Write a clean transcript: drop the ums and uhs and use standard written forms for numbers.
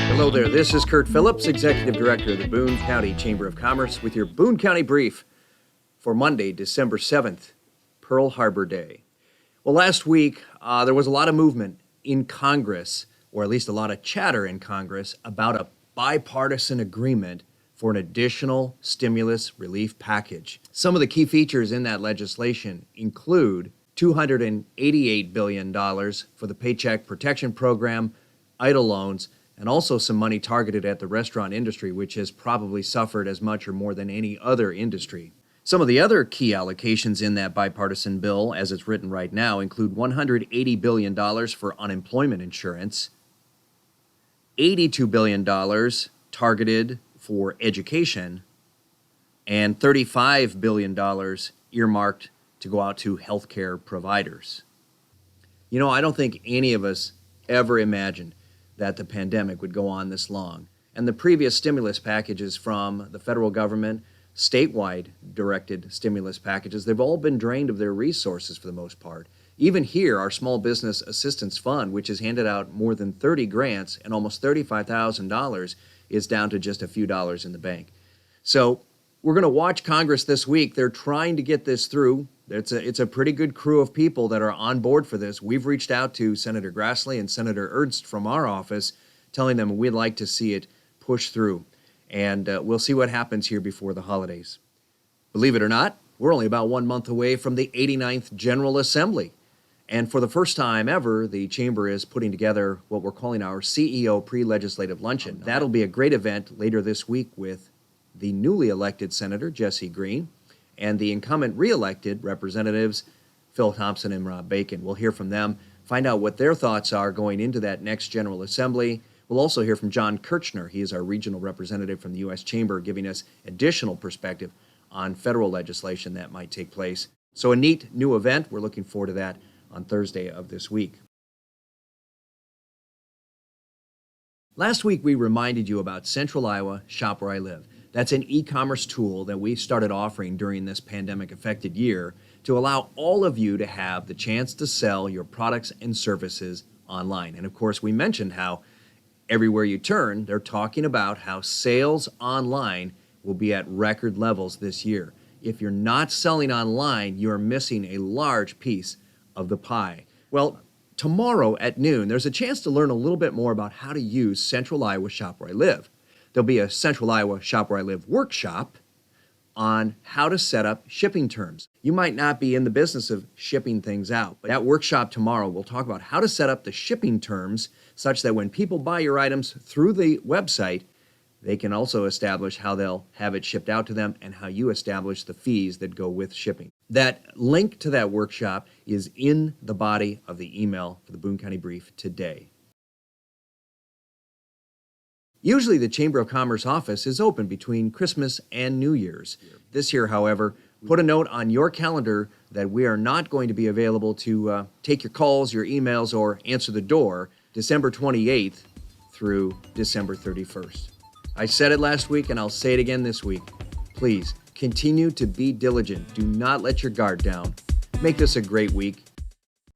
Hello there, this is Kurt Phillips, Executive Director of the Boone County Chamber of Commerce with your Boone County Brief for Monday, December 7th, Pearl Harbor Day. Well, last week there was a lot of movement in Congress, or at least a lot of chatter in Congress, about a bipartisan agreement for an additional stimulus relief package. Some of the key features in that legislation include $288 billion for the Paycheck Protection Program, EIDL loans, and also some money targeted at the restaurant industry, which has probably suffered as much or more than any other industry. Some of the other key allocations in that bipartisan bill, as it's written right now, include $180 billion for unemployment insurance, $82 billion targeted for education, and $35 billion earmarked to go out to healthcare providers. You know, I don't think any of us ever imagined that the pandemic would go on this long. And the previous stimulus packages from the federal government, statewide directed stimulus packages, they've all been drained of their resources for the most part. Even here, our Small Business Assistance Fund, which has handed out more than 30 grants and almost $35,000, is down to just a few dollars in the bank. So we're going to watch Congress this week. They're trying to get this through. It's a pretty good crew of people that are on board for this. We've reached out to Senator Grassley and Senator Ernst from our office, telling them we'd like to see it push through. And we'll see what happens here before the holidays. Believe it or not, we're only about 1 month away from the 89th General Assembly. And for the first time ever, the Chamber is putting together what we're calling our CEO Pre-Legislative Luncheon. That'll be a great event later this week with the newly elected Senator Jesse Green and the incumbent re-elected Representatives Phil Thompson and Rob Bacon. We'll hear from them, find out what their thoughts are going into that next General Assembly. We'll also hear from John Kirchner. He is our regional representative from the U.S. Chamber, giving us additional perspective on federal legislation that might take place. So a neat new event. We're looking forward to that on Thursday of this week. Last week, we reminded you about Central Iowa Shop Where I Live. That's an e-commerce tool that we started offering during this pandemic-affected year to allow all of you to have the chance to sell your products and services online. And of course, we mentioned how everywhere you turn, they're talking about how sales online will be at record levels this year. If you're not selling online, you're missing a large piece of the pie. Well, tomorrow at noon, there's a chance to learn a little bit more about how to use Central Iowa Shop Where I Live. There'll be a Central Iowa Shop Where I Live workshop on how to set up shipping terms. You might not be in the business of shipping things out, but that workshop tomorrow will talk about how to set up the shipping terms such that when people buy your items through the website, they can also establish how they'll have it shipped out to them and how you establish the fees that go with shipping. That link to that workshop is in the body of the email for the Boone County Brief today. Usually the Chamber of Commerce office is open between Christmas and New Year's. This year, however, put a note on your calendar that we are not going to be available to take your calls, your emails, or answer the door December 28th through December 31st. I said it last week and I'll say it again this week. Please continue to be diligent. Do not let your guard down. Make this a great week.